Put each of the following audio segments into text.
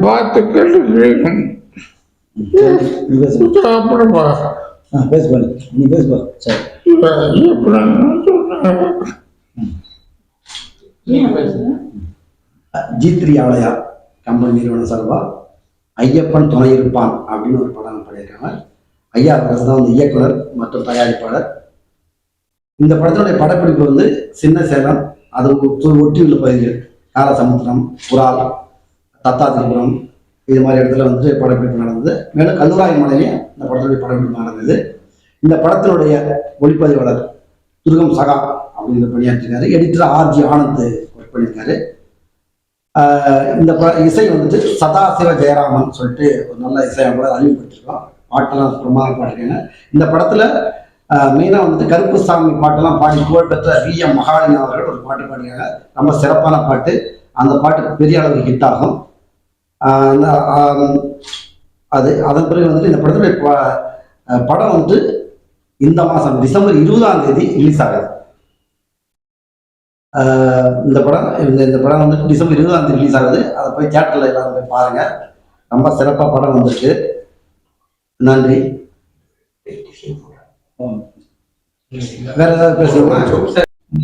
பார்த்து கேட்டு சாப்பிடுப்பா. பேசுப்பா, நீ பேசுப்பா. சரி, G3 ஆலயா கம்பெனி நிறுவன சார்பா ஐயப்பன் துணை இருப்பான் அப்படின்னு ஒரு படம் பண்ணியிருக்காங்க. ஐயா அவர்கள் தான் வந்து இயக்குனர் மற்றும் தயாரிப்பாளர். இந்த படத்தினுடைய படப்பிடிப்பு வந்து சின்ன சேலம், அது ஒட்டியுள்ள பகுதிகள் காலசமுத்திரம், புறால், தத்தாதிரிபுரம், இது மாதிரி இடத்துல வந்து படப்பிடிப்பு நடந்தது. மேலும் கல்லுராய் மலையிலையும் இந்த படத்தினுடைய படப்பிடிப்பு நடந்தது. இந்த படத்தினுடைய ஒளிப்பதிவாளர் துருகம் சகா அப்படிங்கிற பணியாற்றிருக்காரு. எடிட்டர் ஆர்ஜி ஆனந்த் ஒர்க் பண்ணியிருக்காரு. இந்த இசை வந்துட்டு சதாசிவ ஜெயராமன் சொல்லிட்டு ஒரு நல்ல இசையமைப்பாளர் அறிமுகப்படுத்திருக்கோம். பாட்டெல்லாம் பிரமாதம் பாடிருக்காங்க. இந்த படத்துல மெயினாக வந்துட்டு கருப்புசாமி பாட்டெல்லாம் பாடி புகழ்பெற்ற V.M. மகாலிங்கம் அவர்கள் ஒரு பாட்டு பாடிருக்காங்க. ரொம்ப சிறப்பான பாட்டு. அந்த பாட்டு பெரிய அளவுக்கு ஹிட் ஆகும். அது அதன் பிறகு வந்துட்டு இந்த படத்துடைய படம் வந்துட்டு இந்த மாதம் டிசம்பர் 20ஆம் தேதி ரிலீஸ் ஆகுது. இந்த படம் வந்துட்டு டிசம்பர் 20ஆம் தேதி ரிலீஸ் ஆகுது. அதை போய் தியேட்டரில் எல்லாரும் போய் பாருங்க. ரொம்ப சிறப்பாக படம் வந்துருக்கு. நன்றி. வேற ஏதாவது பேசுவோம்?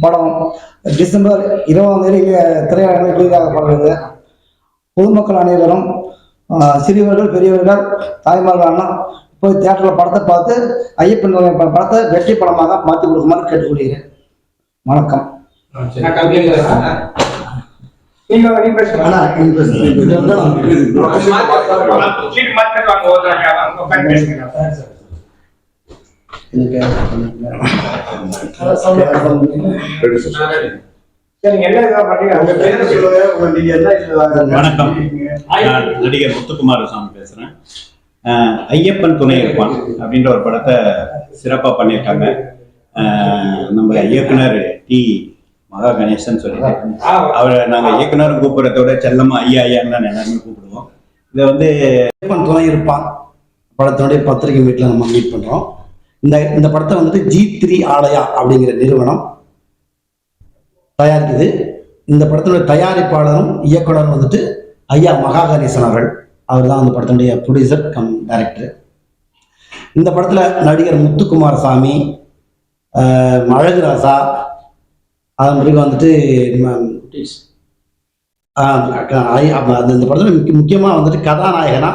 படம் டிசம்பர் 20ஆம் தேதி திரையரங்கில் ரிலீஸ் ஆகப்படுகிறது. பொதுமக்கள் அனைவரும், சிறியவர்கள், பெரியவர்கள், தாய்மார்கள் அண்ணா போய் தியேட்டரில் படத்தை பார்த்து ஐயப்பன் படத்தை வெற்றி படமாக மாற்றி கொடுக்குமாறு கேட்டுக்கொள்கிறேன். வணக்கம். வணக்கம், நான் நடிகர் முத்துக்குமாரசாமி பேசுறேன். ஐயப்பன் துணை இருப்பான் அப்படின்ற ஒரு படத்தை சிறப்பா பண்ணியிருக்காங்க. நம்ம இயக்குனர் டி மகா கணேசன் சொல்லிட்டு அவரை நாங்க இயக்குனர் கூப்பிடுறதோட செல்லமா ஐயா ஐயான்னு எல்லாருமே கூப்பிடுவோம். இதை வந்து ஐயப்பன் துணை இருப்பான் படத்தினுடைய பத்திரிகை மீட்ல நம்ம மீட் பண்றோம். இந்த படத்தை வந்துட்டு G3 ஆலயா அப்படிங்கிற நிறுவனம் தயாரிக்குது. இந்த படத்தினுடைய தயாரிப்பாளரும் இயக்குனரும் வந்துட்டு ஐயா மகா கணேசன் அவர்கள். அவர் தான் அந்த படத்தினுடைய ப்ரொடியூசர் கம் டைரக்டர். இந்த படத்துல நடிகர் முத்துக்குமாரசாமி, அழகுராசா, அதன் பிறகு வந்துட்டு இந்த படத்துல முக்கியமா வந்துட்டு கதாநாயகனா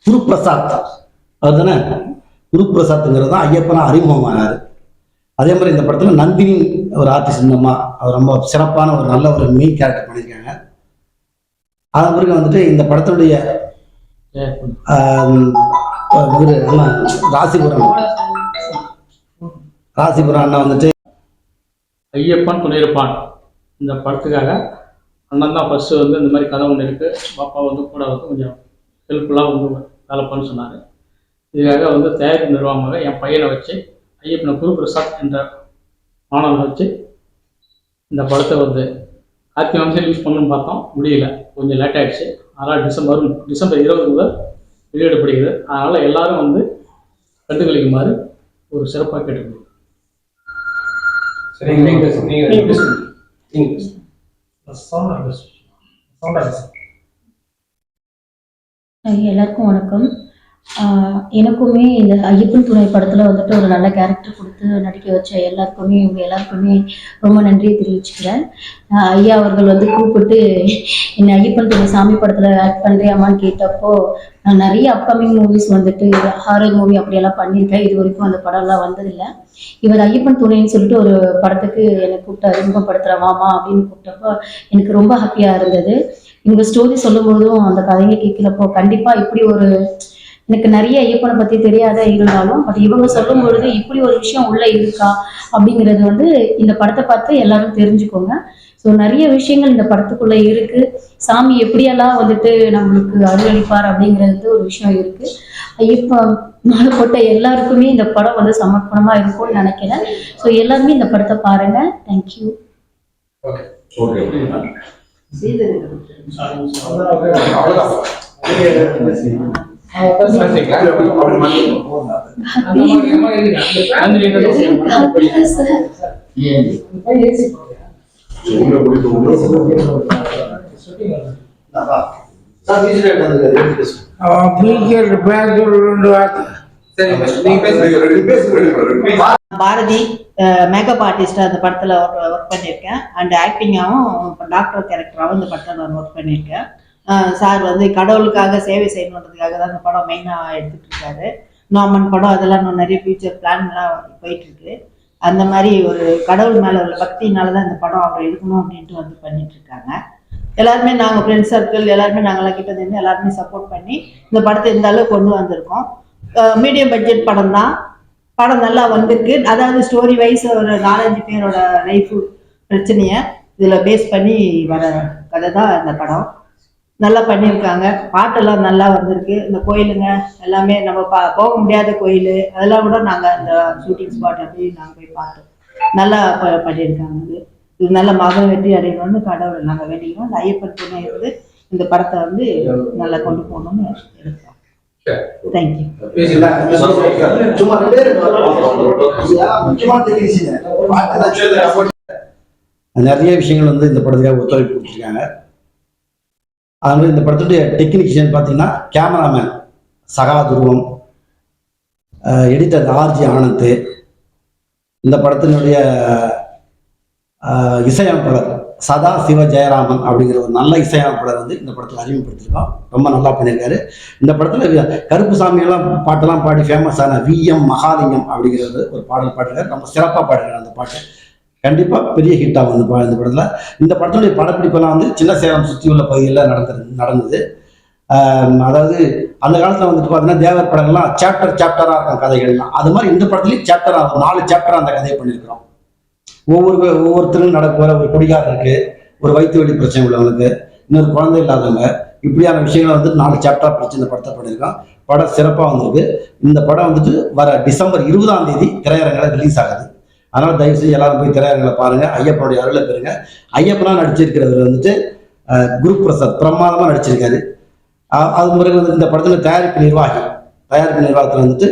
குருபிரசாத் அவர் தானே. குருபிரசாத்ங்கிறது தான் ஐயப்பனா அறிமுகமானார். அதே மாதிரி இந்த படத்துல நந்தினி ஒரு ஆர்டிஸ்ட் அம்மா, அவர் ரொம்ப சிறப்பான ஒரு நல்ல ஒரு மெயின் கேரக்டர் பண்ணியிருக்காங்க. அதன் பிறகு வந்துட்டு இந்த படத்தினுடைய ராசிபுரம் அண்ணா வந்துட்டு ஐயப்பன் துணை இருப்பான் இந்த படத்துக்காக அண்ணன் தான் ஃபர்ஸ்ட் வந்து இந்த மாதிரி கதை ஒன்று இருக்குது, பாப்பா வந்து கூட வந்து கொஞ்சம் ஹெல்ப்ஃபுல்லாக வந்து வேலை பண்ண சொன்னார். இதுக்காக வந்து தயாரிப்பு நிர்வாகமாக என் பையனை வச்சு ஐயப்பனை குருபிரசாத் என்ற மாணவனை வச்சு இந்த படத்தை வந்து ஆர்த்தி வம்சம் யூஸ் பண்ணணும்னு பார்த்தோம், முடியல, கொஞ்சம் லேட் ஆகிடுச்சு. அதனால் டிசம்பர் 20 முதல் வெளியிடப்படுகிறது. அதனால் எல்லாரும் வந்து கண்டுகளிக்குமாறு ஒரு சிறப்பாக கேட்டுக்கணும். எல்லாருக்கும் வணக்கம். எனக்குமே இந்த ஐயப்பன் துணை படத்தில் வந்துட்டு ஒரு நல்ல கேரக்டர் கொடுத்து நடிக்க வச்ச எல்லாருக்குமே இவங்க எல்லாருக்குமே ரொம்ப நன்றியை தெரிவிச்சுக்கிறேன். ஐயா அவர்கள் வந்து கூப்பிட்டு என்னை ஐயப்பன் துணை சாமி படத்தில் ஆக்ட் பண்ணுறியாமான்னு கேட்டப்போ நான் நிறைய அப்கமிங் மூவிஸ் வந்துட்டு ஹாரர் மூவி அப்படியெல்லாம் பண்ணியிருக்கேன். இது வரைக்கும் அந்த படம்லாம் வந்ததில்லை. இவர் ஐயப்பன் துணைன்னு சொல்லிட்டு ஒரு படத்துக்கு என்னை கூப்பிட்டு அறிமுகப்படுத்துகிறவாமா அப்படின்னு கூப்பிட்டப்போ எனக்கு ரொம்ப ஹாப்பியாக இருந்தது. இவங்க ஸ்டோரி சொல்லும் போதும் அந்த கதையை கேட்குறப்போ கண்டிப்பாக இப்படி ஒரு எனக்கு நிறைய ஐயப்பனை பற்றி தெரியாத இருந்தாலும் பட் இவங்க சொல்லும் பொழுது இப்படி ஒரு விஷயம் உள்ள இருக்கா அப்படிங்கிறது வந்து இந்த படத்தை பார்த்து எல்லாரும் தெரிஞ்சுக்கோங்க. ஸோ நிறைய விஷயங்கள் இந்த படத்துக்குள்ள இருக்கு. சாமி எப்படியெல்லாம் வந்துட்டு நம்மளுக்கு அருளளிப்பார் அப்படிங்கிறது ஒரு விஷயம் இருக்கு. ஐயப்பன் மாலை போட்ட எல்லாருக்குமே இந்த படம் வந்து சமர்ப்பணமா இருக்கும்னு நினைக்கிறேன். ஸோ எல்லாருமே இந்த படத்தை பாருங்க. தேங்க்யூ. நன்றி அவன் டீச்சர் பேர் சொல்லுண்டு பாரதி மேக்கப் ஆர்டிஸ்டாக அந்த படத்தில் ஒர்க் பண்ணியிருக்கேன் அண்ட் ஆக்டிங்காகவும் டாக்டர் கேரக்டராகவும் இந்த படத்தில் நான் ஒர்க் பண்ணியிருக்கேன். சார் வந்து கடவுளுக்காக சேவை செய்யணுன்றதுக்காக தான் இந்த படம் மெயினாக எடுத்துகிட்டு இருக்காரு. நாமன் படம் அதெல்லாம் இன்னும் நிறைய ஃபியூச்சர் பிளான்லாம் போயிட்டுருக்கு. அந்த மாதிரி ஒரு கடவுள் மேலே உள்ள பக்தினால தான் இந்த படம் அவர் எடுக்கணும் அப்படின்ட்டு வந்து பண்ணிட்டு இருக்காங்க. எல்லாருமே நாங்கள் ஃப்ரெண்ட்ஸ் சர்க்கிள் எல்லாருமே நாங்களாம் கிட்ட நின்று எல்லாருமே சப்போர்ட் பண்ணி இந்த படத்தை இந்த அளவுக்கு கொண்டு வந்திருக்கோம். மீடியம் பட்ஜெட் படம் தான். படம் நல்லா வந்திருக்கு. அதாவது ஸ்டோரி வைஸ் ஒரு 4-5 பேரோட லைஃப் பிரச்சனையை இதில் பேஸ் பண்ணி வர கதை தான் இந்த படம். நல்லா பண்ணியிருக்காங்க. பாட்டெல்லாம் நல்லா வந்திருக்கு. இந்த கோயிலுங்க எல்லாமே நம்ம போக முடியாத கோயில் அதெல்லாம் கூட நாங்கள் இந்த ஷூட்டிங் ஸ்பாட் அப்படி நாங்கள் போய் பார்த்தோம். நல்லா பண்ணியிருக்காங்க. இது நல்ல மகன் வெற்றி அடையணும்னு கடவுள் நாங்கள் வேண்டிக்கிறோம். இந்த ஐயப்பன் துணை இருந்து இந்த படத்தை வந்து நல்லா கொண்டு போகணும்னு இருக்கோம். தேங்க்யூ. சும்மா நிறைய விஷயங்கள் வந்து இந்த படத்துக்காக ஒத்துழைப்பு கொடுத்துருக்காங்க. அதனால இந்த படத்துடைய டெக்னீஷியன் பார்த்தீங்கன்னா கேமராமேன் சகா துருவம், எடிட்டர் ஆர்ஜி ஆனந்த், இந்த படத்தினுடைய இசையமைப்பாளர் சதா சிவ ஜெயராமன் அப்படிங்கிற ஒரு நல்ல இசையமைப்பாளர் வந்து இந்த படத்தில் அறிமுகப்படுத்திருக்கோம். ரொம்ப நல்லா பண்ணியிருக்காரு. இந்த படத்தில் கருப்பு சாமியெல்லாம் பாட்டெல்லாம் பாடி ஃபேமஸான விஎம் மகாலிங்கம் அப்படிங்கிறது ஒரு பாடல் பாடிருக்காரு. ரொம்ப சிறப்பாக பாடிருக்காரு. அந்த பாட்டு கண்டிப்பாக பெரிய ஹிட் ஆகும் இந்த படத்தில். இந்த படத்துடைய படப்பிடிப்பெல்லாம் வந்து சின்ன சேலம் சுற்றி உள்ள பகுதியில் நடந்தது. அதாவது அந்த காலத்தில் வந்துட்டு பார்த்தீங்கன்னா தேவர் படங்கள்லாம் சாப்டராக இருக்கும் கதைகள்லாம். அது மாதிரி இந்த படத்துலையும் சாப்டராக 4 சாப்டராக அந்த கதையை பண்ணியிருக்கிறோம். ஒவ்வொருத்தரும் நடக்கிற ஒரு குடிகாரருக்கு, ஒரு வயிற்று வலி பிரச்சனை உள்ளவங்களுக்கு, இன்னொரு குழந்தை இல்லாதவங்க, இப்படியான விஷயங்களை வந்து 4 சாப்டராக பிடிச்சி இந்த படத்தை பண்ணியிருக்கோம். படம் சிறப்பாக வந்திருக்கு. இந்த படம் வந்துட்டு வர டிசம்பர் 20ஆம் தேதி திரையரங்கில் ரிலீஸ் ஆகுது. அதனால் தயவுசெய்து எல்லாரும் போய் திரையரங்களை பாருங்கள். ஐயப்பனுடைய அருளை பெறுங்க. ஐயப்பனாக நடிச்சிருக்கிறது வந்துட்டு குரு பிரசாத் பிரமாதமாக நடிச்சிருக்காரு. அது பிறகு வந்து இந்த படத்தில் தயாரிப்பு நிர்வாகத்தில் வந்துட்டு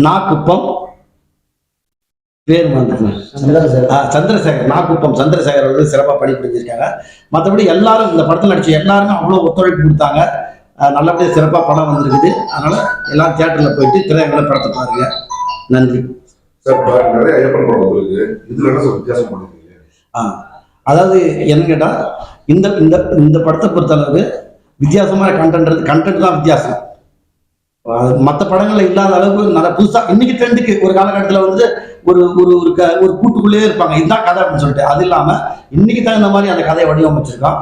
நாக்குப்பம் பேர் சந்திரசேகர் நாக்குப்பம் சந்திரசேகர் வந்து சிறப்பாக பணிபுரிஞ்சிருக்காங்க. மற்றபடி எல்லாரும் இந்த படத்தில் நடிச்ச எல்லாருமே அவ்வளோ ஒத்துழைப்பு கொடுத்தாங்க. நல்லபடியாக சிறப்பாக படம் வந்திருக்குது. அதனால எல்லாரும் தியேட்டரில் போயிட்டு திரையரங்களை படத்தை பாருங்க. நன்றி சார். நிறைய ஐயப்பன் படம் வந்திருக்கு. இதுல என்ன சார் வித்தியாசம் பண்ணிருக்கீங்க? அதாவது என்னன்னு கேட்டால் இந்த இந்த இந்த படத்தை பொறுத்தளவுக்கு வித்தியாசமான கண்டென்ட் தான் வித்தியாசம். மற்ற படங்கள்ல இல்லாத அளவுக்கு நல்ல புதுசாக இன்னைக்கு ட்ரெண்டுக்கு ஒரு காலகட்டத்தில் வந்து ஒரு ஒரு கூட்டுக்குள்ளேயே இருப்பாங்க, இதுதான் கதை அப்படின்னு சொல்லிட்டு. அது இல்லாமல் இன்னைக்கு தகுந்த மாதிரி அந்த கதையை வடிவமைச்சிருக்கோம்.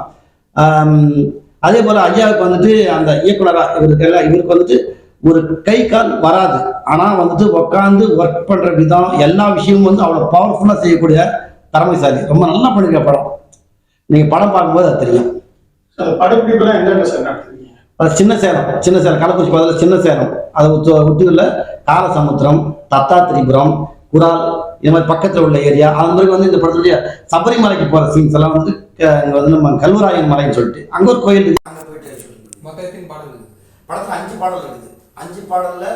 அதே போல் ஐயாவுக்கு வந்துட்டு அந்த இயக்குனராக இவருக்கு வந்துட்டு ஒரு கை கால் வராது. ஆனால் வந்துட்டு உட்காந்து ஒர்க் பண்ணுற விதம் எல்லா விஷயமும் வந்து அவ்வளோ பவர்ஃபுல்லாக செய்யக்கூடிய திறமைசாலி. ரொம்ப நல்லா பண்ணிருக்க படம். நீங்கள் படம் பார்க்கும்போது அது தெரியும். சின்ன சேலம் கள்ளக்குறிச்சி பக்கத்தில் சின்ன சேலம், அதை ஒட்டியுள்ள காலசமுத்திரம், தத்தாத்திரிபுரம், குரால், இந்த மாதிரி பக்கத்தில் உள்ள ஏரியா. அது மாதிரி வந்து இந்த படத்துடைய சபரிமலைக்கு போகிற சீன்ஸ் எல்லாம் வந்து இங்கே வந்து நம்ம கல்வராயன் மலைன்னு சொல்லிட்டு அங்கே ஒரு கோயில் இருக்குது. அங்கே போயிட்டு படத்தில் 5 பாடல் இருக்குது. 5 பாடலில்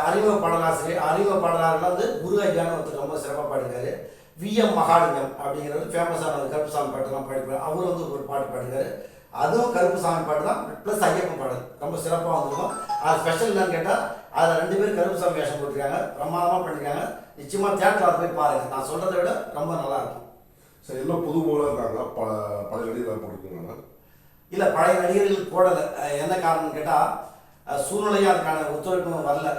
அறிமுக பாடலாசிரியர் வந்து குரு ஐயான்னு ஒருத்தர் ரொம்ப சிறப்பாக பாடிருக்காரு. விஎம் மகாலிங்கம் அப்படிங்கிறது ஃபேமஸான கருப்புசாமி பாட்டுலாம் பாடிப்பார். அவர் வந்து ஒரு பாட்டு பாடிருக்காரு. அதுவும் கருப்புசாமி பாட்டு தான் ப்ளஸ் ஐயப்பன் பாடல் ரொம்ப சிறப்பாக வந்திருக்கும். அது ஸ்பெஷல் என்னன்னு கேட்டால் அதில் 2 பேர் கருப்புசாமி வேஷம் போட்டிருக்காங்க. பிரமாதமாக பண்ணியிருக்காங்க. நிச்சயமாக தியேட்டரில் போய் பாருங்கள். நான் சொல்கிறத விட ரொம்ப நல்லா இருக்கும். சார் எல்லாம் புது மூலம் இருக்காங்க. பழைய நடிகர்கள் போட்டிருக்கீங்களா? இல்லை, பழைய நடிகர்கள் போடலை. என்ன காரணம்னு கேட்டால் சூழ்நிலையாக அதுக்கான ஒத்துழைப்பும் வரல.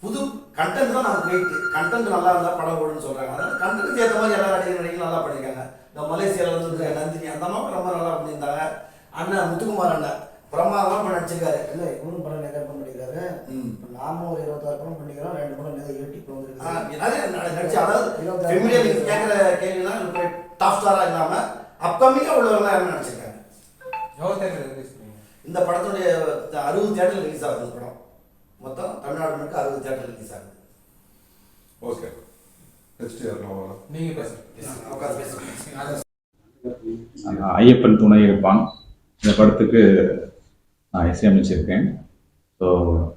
புது கண்டென்ட் தான் நமக்கு வெயிட். கண்டென்ட் நல்லா இருந்தால் படம் ஓடுன்னு சொல்கிறாங்க. அதனால் கண்டென்ட்டுக்கு ஏற்ற மாதிரி எல்லா நடிகர்களும் நல்லா பண்ணியிருக்காங்க. இந்த மலேசியாவில் வந்து நந்தினி அந்த மாதிரி ரொம்ப நல்லா பண்ணியிருந்தாங்க. அண்ணன் முத்துக்குமார் அண்ணன் பிரமாதமாக நடிச்சிருக்காரு. இல்லை, இவரும் படம் நிறைய படம் பண்ணியிருக்காரு. நாமும் ஒரு 26 படம் பண்ணிக்கிறோம். 2 படம் நிறைய யூடியூப் வந்துருக்கு நடிச்சு. அதாவது ஃபெமிலியாக நீங்கள் கேட்குற கேள்விலாம் டாப் ஸ்டாராக இல்லாமல் அப்கமிங்காக உள்ளவங்களாம் யாரும் நடிச்சிருக்காங்க. இந்த படத்துடைய 60 தியேட்டரில் ரிலீஸ் ஆகுது. இந்த படம் மொத்தம் தமிழ்நாடு முழுக்க 60 தியேட்டரில் ரிலீஸ் ஆகுது. ஓகே, ஐயப்பன் துணை இருப்பான் இந்த படத்துக்கு நான் இசையமைச்சிருக்கேன். ஸோ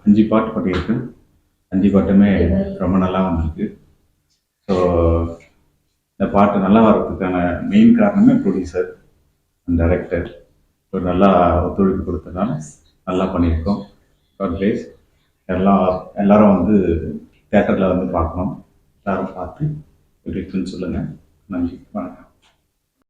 5 பாட்டு பண்ணியிருக்கேன். 5 பாட்டுமே ரொம்ப நல்லா வந்திருக்கு. ஸோ இந்த பாட்டு நல்லா வர்றதுக்கான மெயின் காரணமே ப்ரொடியூசர் அண்ட் டைரக்டர். ஒரு நல்லா ஒத்துழைப்பு கொடுத்ததுனால நல்லா பண்ணியிருக்கோம். God bless. எல்லாரும் வந்து தேட்டரில் வந்து பார்க்கணும். எல்லாரும் பார்த்து எப்படி இருக்குன்னு சொல்லுங்கள். நன்றி, வணக்கம்.